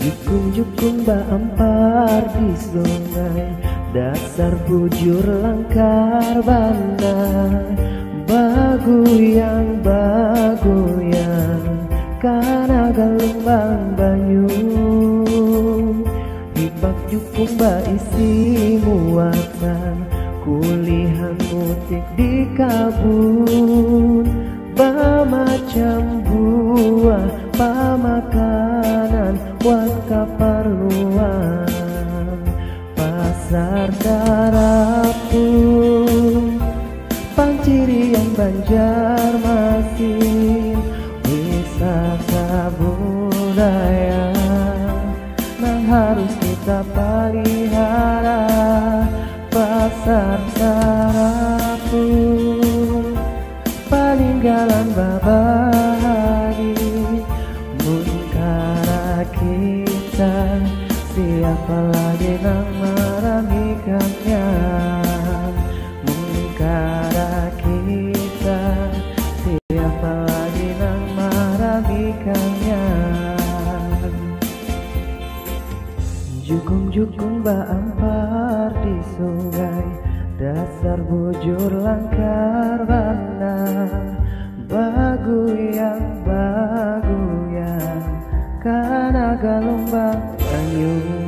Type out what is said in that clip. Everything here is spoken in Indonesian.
Jukung-jukung ampar di sungai, dasar bujur langkar bandar. Baguyang karena gelombang banyu. Hibak jukung isi muatan, kulihan mutik di kabun. Macam buah pamakanan buat kaparluan. Pasar Darapun, Pancirian Banjarmasin, wisata budaya yang harus kita pelihara. Pasar Darapun, peninggalan babadi mungkara kita. Siapa lagi yang meramikannya? Mungkara kita, siapa lagi yang meramikannya? Jukung-jukung ampar di sungai, dasar bujur langkar bandar. Baguyang karena gelombang banyu.